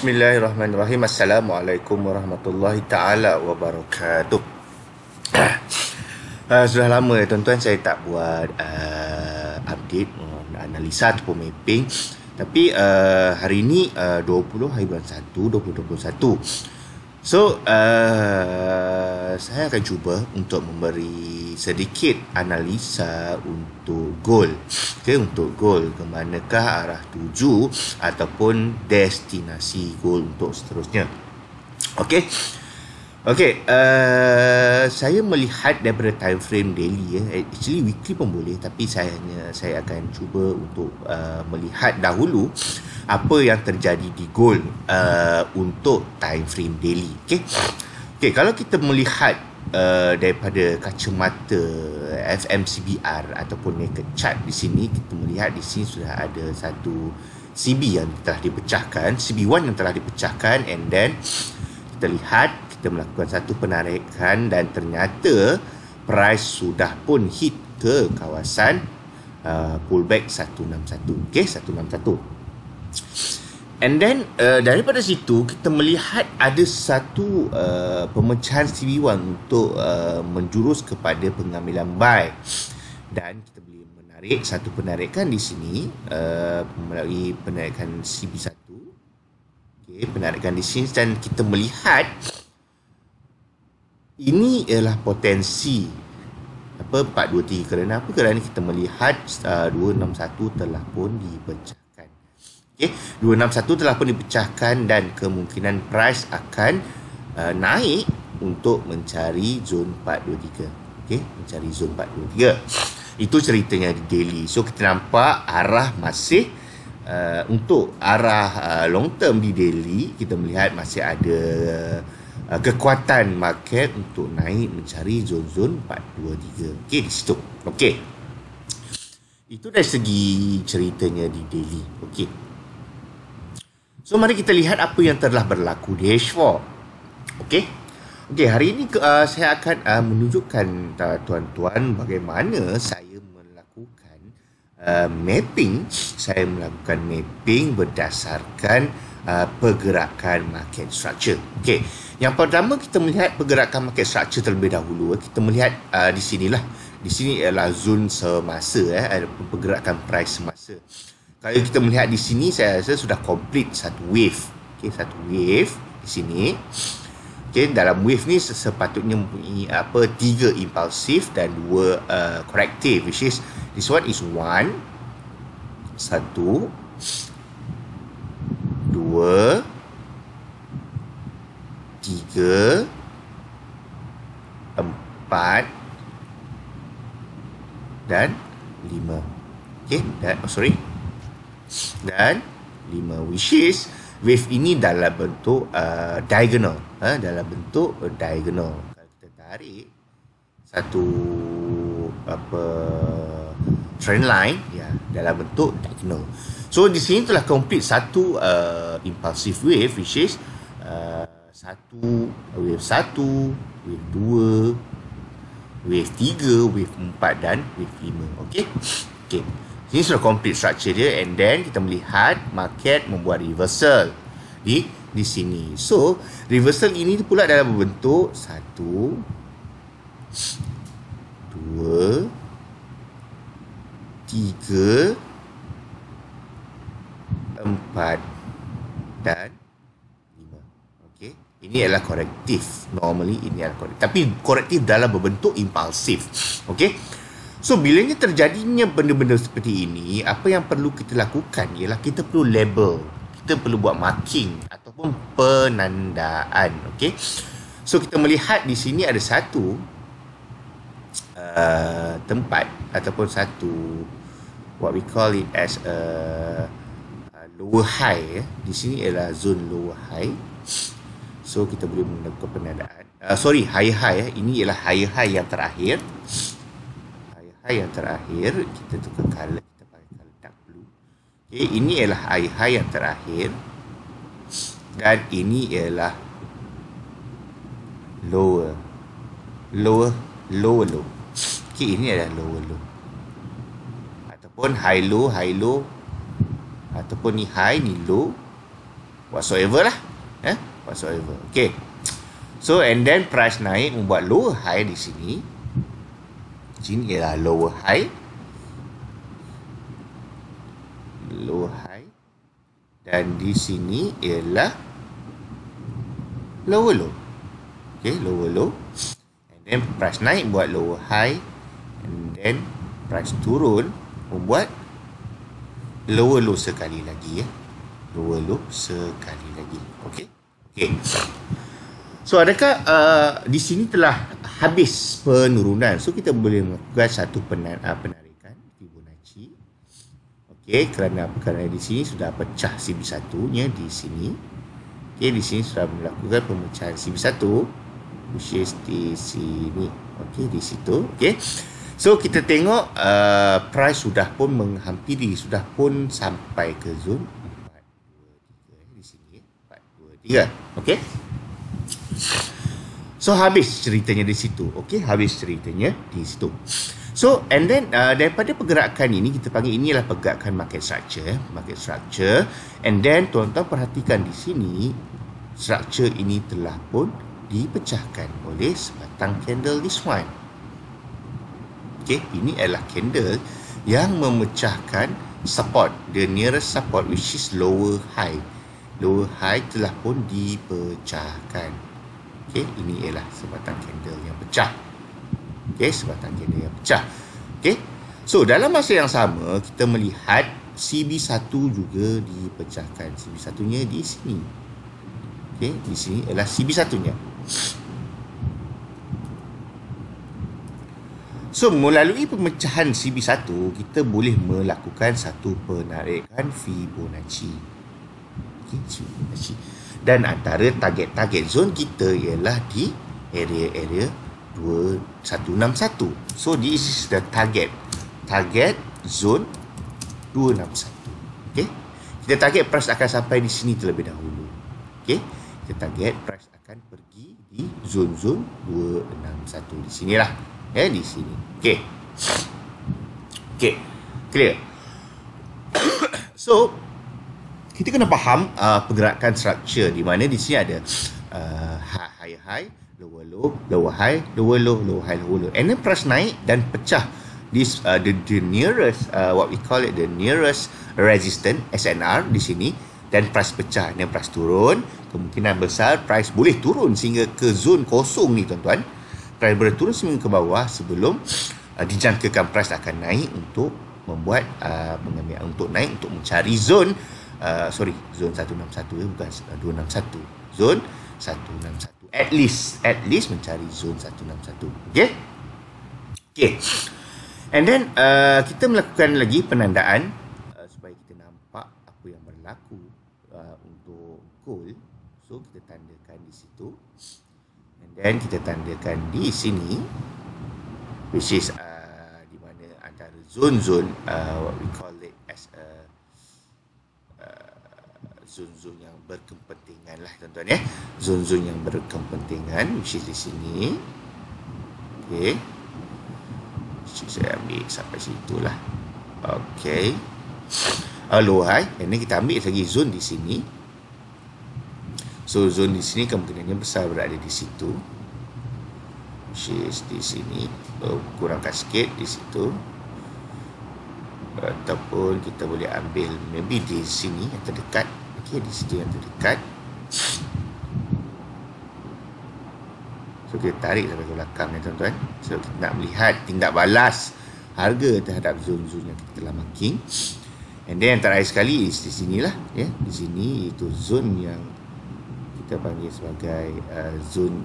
Bismillahirrahmanirrahim. Assalamualaikum warahmatullahi taala wabarakatuh. Sudah lama ya tuan-tuan saya tak buat update analisa ataupun mapping. Tapi hari ini 20 hari bulan 1 2021. So saya akan cuba untuk memberi sedikit analisa untuk goal. Untuk goal ke manakah arah tuju ataupun destinasi goal untuk seterusnya. Saya melihat daripada time frame daily actually weekly pun boleh, tapi saya akan cuba untuk melihat dahulu apa yang terjadi di goal untuk time frame daily. Kalau kita melihat daripada kacamata FMCBR ataupun naked chart di sini, kita melihat di sini sudah ada satu CB yang telah dipecahkan, CB1 yang telah dipecahkan, and then kita lihat kita melakukan satu penarikan dan ternyata price sudah pun hit ke kawasan pullback 161. 161. And then daripada situ kita melihat ada satu pemecahan CB1 untuk menjurus kepada pengambilan buy, dan kita boleh menarik satu penarikan di sini melalui penarikan CB1. Penarikan di sini, dan kita melihat ini ialah potensi 423. Kerana apa? Kerana kita melihat 261 telah pun dipecahkan. 261 telah pun dipecahkan dan kemungkinan price akan naik untuk mencari zon 423. Mencari zon 423. Itu ceritanya di daily. So kita nampak arah masih untuk arah long term di daily, kita melihat masih ada kekuatan market untuk naik mencari zon-zon 423. Di situ. Itu dari segi ceritanya di daily. So mari kita lihat apa yang telah berlaku di H4. Hari ini saya akan menunjukkan tuan-tuan bagaimana saya melakukan mapping. Saya melakukan mapping berdasarkan pergerakan market structure. Yang pertama kita melihat pergerakan market structure terlebih dahulu. Kita melihat di sinilah. Di sini ialah zon semasa, ada pergerakan price semasa. Kalau kita melihat di sini, saya rasa sudah complete satu wave. Satu wave di sini. Dalam wave ni sepatutnya mempunyai 3 impulsif dan 2 corrective, which is this one is 1, 1, 2, 3, 4 dan 5. Dan 5, which is wave ini dalam bentuk diagonal. Dalam bentuk diagonal. Kalau kita tarik satu trend line dalam bentuk diagonal. So di sini telah complete satu impulsive wave, which is wave 1, wave 2, wave 3, wave 4 dan wave 5. Ini sudah complete structure dia, and then kita melihat market membuat reversal di sini. So reversal ini pula dalam bentuk 1, 2, 3, 4 dan 5. Ini adalah korektif. Normally ini adalah korektif, tapi korektif dalam berbentuk impulsif. So bilanya terjadinya benda-benda seperti ini, apa yang perlu kita lakukan ialah kita perlu label. Kita perlu buat marking ataupun penandaan. So kita melihat di sini ada satu tempat ataupun satu what we call it as lower high. Di sini ialah zone lower high. So kita boleh melakukan penandaan. Higher high. Ini ialah higher high yang terakhir. High yang terakhir, kita tukar color, kita pakai color dark blue. Ini ialah high yang terakhir, dan ini ialah lower low. Ini adalah lower low ataupun high low, ataupun ni high, ni low, whatsoever lah, whatsoever. Okay, so and then price naik membuat lower high di sini. Sini ialah lower high, dan di sini ialah lower low. Okay, lower low, and then price naik buat lower high, and then price turun membuat lower low sekali lagi, lower low sekali lagi. Okay. So adakah di sini telah habis penurunan? So kita boleh melakukan satu penarikan Fibonacci. Okay, kerana di sini sudah pecah CB1-nya di sini. Okay, di sini sudah melakukan pemecahan CB1, which is di sini. Okay, di situ. Okay, so kita tengok price sudah pun menghampiri, sudah pun sampai ke zone 423 di sini, 423. Okay. So habis ceritanya di situ. Okay, habis ceritanya di situ. So and then daripada pergerakan ini, kita panggil inilah pergerakan market structure. And then tuan-tuan perhatikan di sini, structure ini telah pun dipecahkan oleh sebatang candle this one. Okay, ini adalah candle yang memecahkan support, the nearest support, which is lower high. Lower high telah pun dipecahkan. Okay, ini ialah sebatang candle yang pecah. Okay, sebatang candle yang pecah. Okay, so dalam masa yang sama kita melihat CB1 juga dipecahkan. CB1-nya di sini. Okay, di sini ialah CB1-nya. So melalui pemecahan CB1 kita boleh melakukan satu penarikan Fibonacci. Okay, Fibonacci. Dan antara target zone kita ialah di area 2161. So this is the target zone 261. Okay, kita target price akan sampai di sini terlebih dahulu. Okay, kita target price akan pergi di zone 261 di sinilah, di sini. Okay, clear. So kita kena faham pergerakan structure di mana di sini ada high, lower low, lower high, lower low, lower high, lower low. And then price naik dan pecah this the nearest what we call it the nearest resistance SNR di sini, dan price pecah dan price turun. Kemungkinan besar price boleh turun sehingga ke zone kosong ni tuan-tuan. Price boleh turun sehingga ke bawah sebelum dijangkakan price akan naik untuk membuat pengambilan, untuk naik untuk mencari zone zone 161 bukan 261, zone 161, at least mencari zone 161. Okay, and then kita melakukan lagi penandaan supaya kita nampak apa yang berlaku untuk gold. So kita tandakan di situ, and then kita tandakan di sini, which is di mana antara zone-zone what we call it as a zone-zone yang berkepentingan lah tuan-tuan, zone-zone yang berkepentingan, which is di sini. Okay, saya ambil sampai situ lah. Okay, low high, and then kita ambil lagi zone di sini. So zone di sini kemungkinannya besar berada di situ, which is di sini. Kurangkan sikit di situ, ataupun kita boleh ambil maybe di sini yang terdekat. Okay, di situ yang terdekat. So kita tarik sampai ke belakang ni tuan-tuan. So kita nak melihat tindak balas harga terhadap zone-zone yang kita telah marking. And then yang terakhir sekali is di sinilah, di sini itu zone yang kita panggil sebagai zone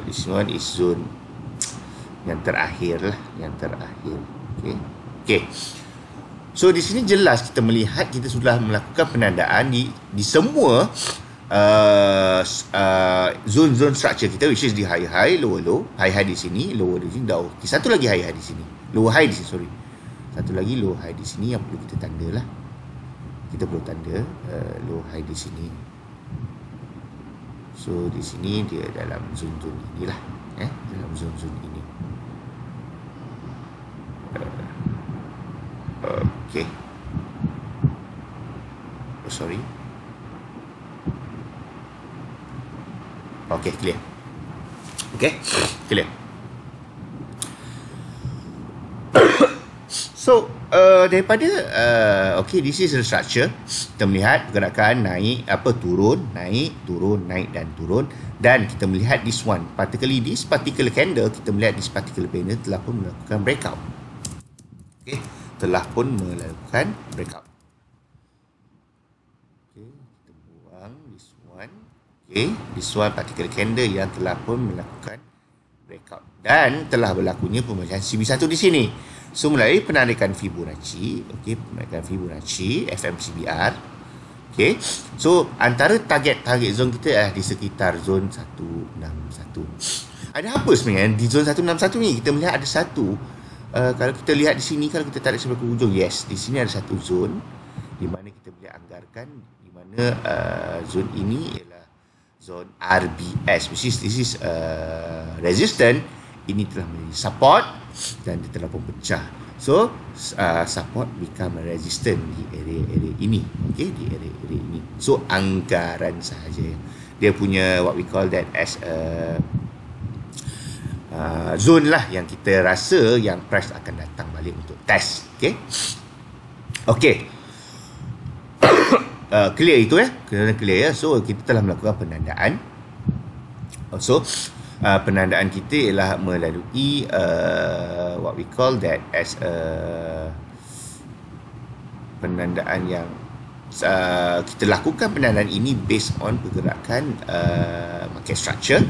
this one is zone yang terakhir lah, yang terakhir. Okay. So di sini jelas kita melihat kita sudah melakukan penandaan di semua zone-zone structure kita, which is di high, lower low, high di sini, lower di sini, satu lagi high di sini, lower high di sini, sorry. Satu lagi low high di sini yang perlu kita tanda lah. Kita perlu tanda low high di sini. So di sini dia dalam zone-zone inilah, dalam zone-zone ini. Okay. sorry. Okay, clear. Okay, clear. So, daripada okay, this is the structure. Kita melihat pergerakan naik, turun, naik dan turun. Dan kita melihat this one, particularly this particular candle, kita melihat this particular panel telah pun melakukan breakout. Okay, telah pun melakukan breakout. Okay, kita buang this one. Okay, this one particular candle yang telah pun melakukan breakout. Dan telah berlakunya pembacaan CB1 di sini. So, melalui penarikan Fibonacci, okay, penarikan Fibonacci, FMCBR, okay. So, antara target zone kita adalah di sekitar zone 161. Ada apa sebenarnya di zone 161 ni? Kita melihat ada satu, kalau kita lihat di sini, kalau kita tarik sampai ke ujung, yes, di sini ada satu zone di mana kita boleh anggarkan di mana zone ini ialah zone RBS, which is this is resistance. Ini telah menjadi support dan dia telah pun pecah. So, support become resistant di area-area ini. Okay, di area-area ini. So, anggaran sahaja. Dia punya what we call that as a zone lah yang kita rasa yang price akan datang balik untuk test. Okay. Okay. Clear itu Kerana clear So, kita telah melakukan penandaan. Also, penandaan kita ialah melalui what we call that as penandaan yang kita lakukan penandaan ini based on pergerakan market structure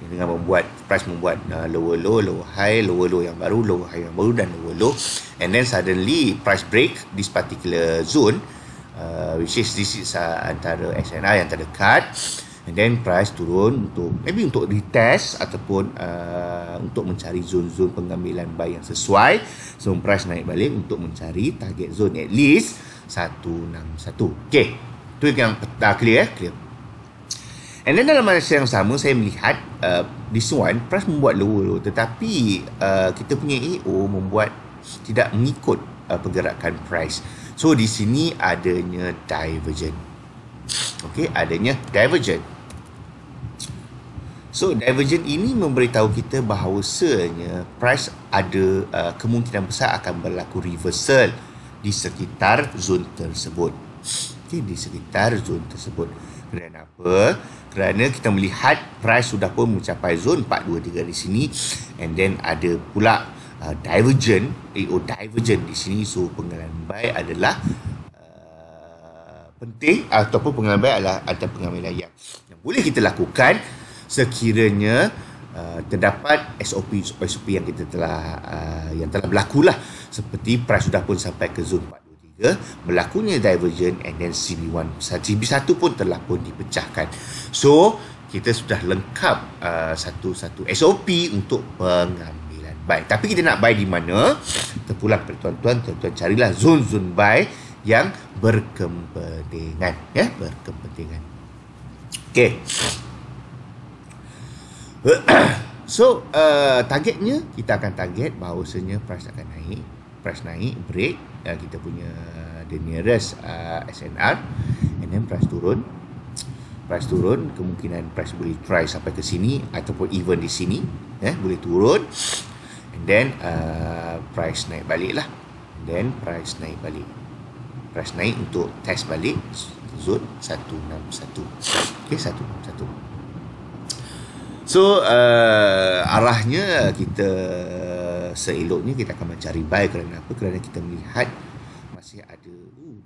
dengan membuat price membuat lower low, lower high, lower low yang baru, lower high yang baru dan lower low, and then suddenly price break this particular zone, which is this is antara SNR yang terdekat. And then price turun untuk retest ataupun untuk mencari zone-zone pengambilan buy yang sesuai. So price naik balik untuk mencari target zone at least 161. Okay, itu yang clear. And then dalam masa yang sama saya melihat this one price membuat low, tetapi kita punya AO membuat tidak mengikut pergerakan price. So di sini adanya divergent. Okey, adanya divergent. So, divergent ini memberitahu kita bahawasanya price ada kemungkinan besar akan berlaku reversal di sekitar zone tersebut. Okey, di sekitar zone tersebut. Kerana apa? Kerana kita melihat price sudah pun mencapai zone 423 di sini, and then ada pula divergent, divergent di sini. So, pengambilan buy adalah penting, ataupun pengambilan buy adalah ada pengambilan yang boleh kita lakukan sekiranya terdapat SOP yang kita telah berlaku lah, seperti price sudah pun sampai ke zone 423, berlakunya divergent, and then CB1 pun telah pun dipecahkan. So kita sudah lengkap satu SOP untuk pengambilan buy. Tapi kita nak buy di mana? Terpulang kepada tuan-tuan carilah zone-zone buy yang berkepentingan, berkepentingan. Okay. So, targetnya kita akan target bahawasanya price akan naik. Price naik, break kita punya the nearest SNR, and then price turun. Price turun, kemungkinan price boleh try sampai ke sini ataupun even di sini, boleh turun, and then price naik balik lah. Then price naik balik. Price naik untuk test balik zone 161. Okay, 161. So, arahnya kita seeloknya kita akan mencari buy. Kerana apa? Kerana kita melihat masih ada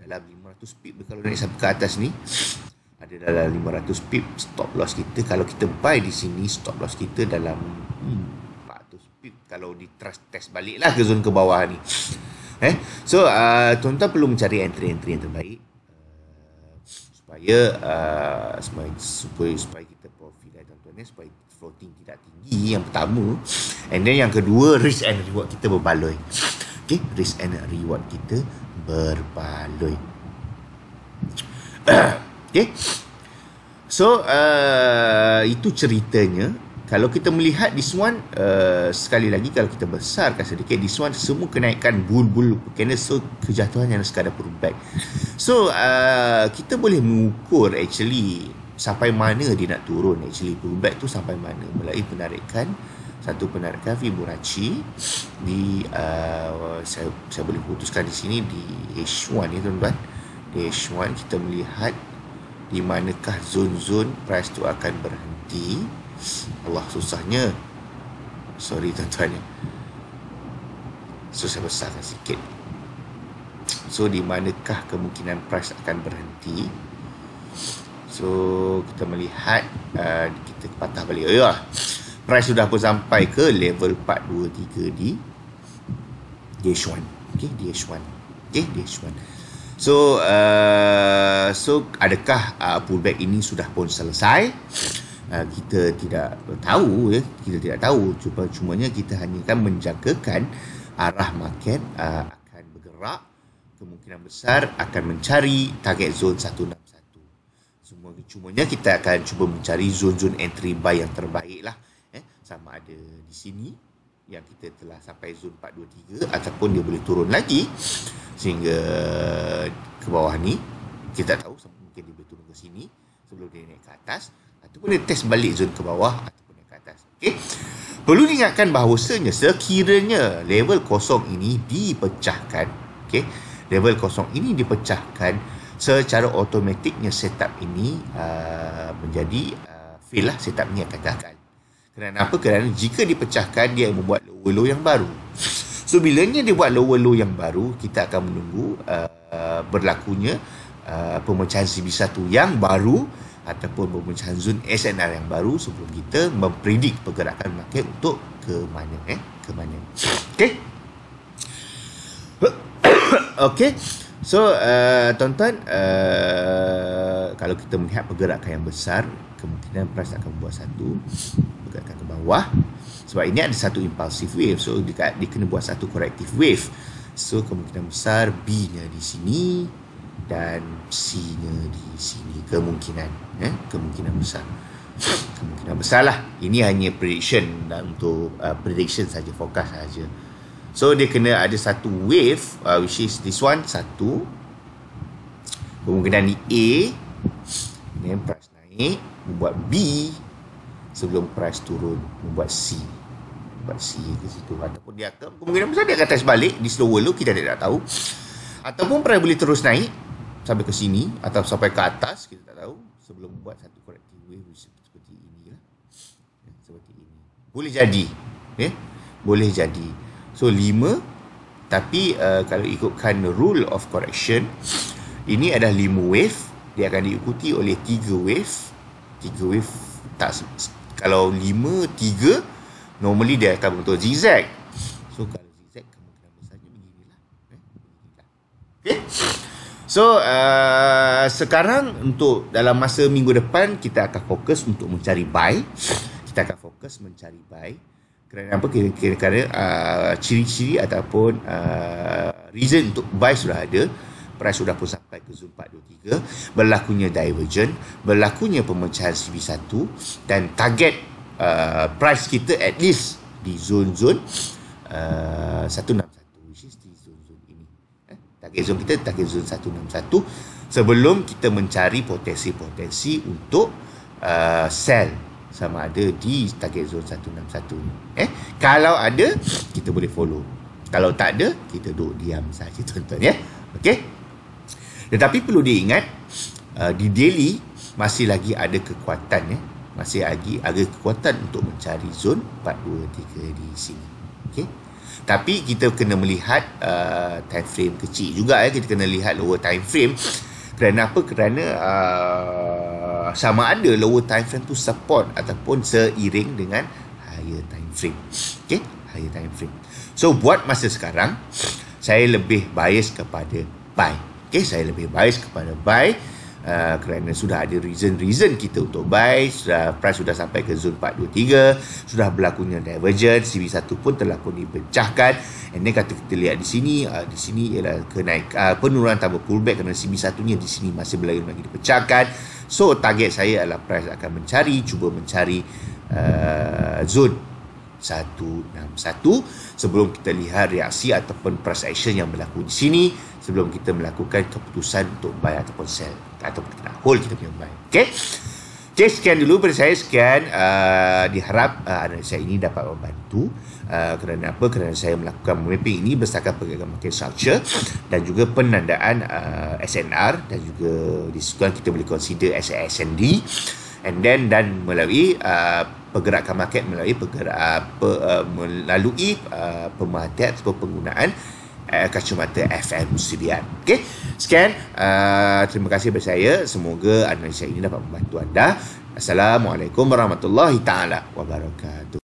dalam 500 pip. Kalau naik sampai ke atas ni, ada dalam 500 pip stop loss kita. Kalau kita buy di sini, stop loss kita dalam 400 pip. Kalau di test balik lah ke zone ke bawah ni. So, tuan-tuan perlu mencari entry-entry yang terbaik supaya kita profit tuan-tuan, supaya floating tidak tinggi, yang pertama. And then yang kedua, risk and reward kita berbaloi. Okay, risk and reward kita berbaloi. Okay, so itu ceritanya kalau kita melihat this one, sekali lagi kalau kita besarkan sedikit, this one semua kenaikan bull candle, so kejatuhan yang sekadar pullback. So kita boleh mengukur actually sampai mana dia nak turun, actually pullback tu sampai mana melalui satu penarikan Fibonacci di saya boleh putuskan di sini di H1 ni tuan-tuan. Di H1 kita melihat di manakah zon-zon price tu akan berhenti. Allah, susahnya, sorry tuan-tuan ya. So saya besarkan sikit. So di manakah kemungkinan price akan berhenti. So kita melihat kita patah balik. Price sudah pun sampai ke level 423 di H1. Okey, di H1. Okey, di H1. So adakah pullback ini sudah pun selesai? Kita tidak tahu ya. Kita tidak tahu. Cumanya kita hanya akan menjagakan arah market akan bergerak, kemungkinan besar akan mencari target zone 161. Cumanya kita akan cuba mencari zon-zon entry buy yang terbaik lah. Sama ada di sini yang kita telah sampai zon 423 ataupun dia boleh turun lagi sehingga ke bawah ni. Kita tak tahu, mungkin dia boleh turun ke sini sebelum dia naik ke atas, ataupun dia test balik zon ke bawah ataupun naik ke atas. Okey. Perlu diingatkan bahawasanya sekiranya level kosong ini dipecahkan, okey, level kosong ini dipecahkan, secara automatiknya setup ini menjadi fail lah, setup ini akan gagal. Kerana apa? Kerana jika dipecahkan, dia membuat lower low yang baru. So bilanya dia buat lower low yang baru, kita akan menunggu berlakunya pemecahan CB1 yang baru ataupun pemecahan zon SNR yang baru sebelum kita mempredik pergerakan market untuk ke mana ke mana. Okey. Okey. So tuan-tuan, kalau kita melihat pergerakan yang besar, kemungkinan price akan buat satu pergerakan ke bawah, sebab ini ada satu impulsive wave, so dia kena buat satu corrective wave. So kemungkinan besar B-nya di sini dan C-nya di sini, kemungkinan besar lah. Ini hanya prediction dan untuk prediction saja, forecast saja. So dia kena ada satu wave, which is this one, satu. Kemungkinan di A, then price naik, membuat B sebelum price turun, membuat C ke situ, ataupun dia akan, kemungkinan besar dia akan test balik di slower low, kita tidak tahu, ataupun price boleh terus naik sampai ke sini atau sampai ke atas, kita tak tahu, sebelum membuat satu corrective wave seperti inilah, seperti ini. Boleh jadi, boleh jadi. So 5, tapi kalau ikutkan rule of correction, ini adalah 5 wave, dia akan diikuti oleh 3 wave. 3 wave tak, kalau 5, 3, normally dia akan bentuk zigzag. So kalau zigzag, kemungkinan besarnya beginilah. Okay. So sekarang untuk dalam masa minggu depan, kita akan fokus untuk mencari buy. Kerana apa? Kerana ciri-ciri ataupun reason untuk buy sudah ada. Price sudah pun sampai ke zon 423, berlakunya divergent, berlakunya pemecahan CB1, dan target price kita at least di zon-zon 161, which is di zon-zon ini. Target zon kita, target zon 161, sebelum kita mencari potensi-potensi untuk sell sama ada di target zone 161 ni. Kalau ada, kita boleh follow. Kalau tak ada, kita duduk diam saja tuan-tuan ya. Okey. Tetapi perlu diingat, di daily masih lagi ada kekuatan ya. Masih lagi ada kekuatan untuk mencari zon 423 di sini. Okey. Tapi kita kena melihat time frame kecil juga ya. Kita kena lihat lower time frame. Kerana apa? Kerana sama ada lower time frame tu support ataupun seiring dengan higher time frame. Okey, higher time frame. So buat masa sekarang, saya lebih bias kepada buy. Okey, saya lebih bias kepada buy kerana sudah ada reason kita untuk buy. Price sudah sampai ke zone 423, sudah berlakunya divergence, CB1 pun telah pun dipecahkan. And then kata kita lihat di sini ialah penurunan tambah pullback kerana CB1 nya di sini masih belum lagi dipecahkan. So target saya adalah price akan cuba mencari zon 161 sebelum kita lihat reaksi ataupun price action yang berlaku di sini sebelum kita melakukan keputusan untuk buy ataupun sell ataupun kita nak hold kita punya buy. Okay, sekian dulu dari saya. Sekian, diharap analisa ini dapat membantu. Kerana apa? Kerana saya melakukan mapping ini berdasarkan pergerakan market structure dan juga penandaan SNR dan juga disebutkan kita boleh consider as a SND and then dan melalui pergerakan market melalui pemerhatian atau penggunaan kacamata FM Sudian. Okey, sekian, terima kasih kepada saya. Semoga analisa ini dapat membantu anda. Assalamualaikum warahmatullahi taala wabarakatuh.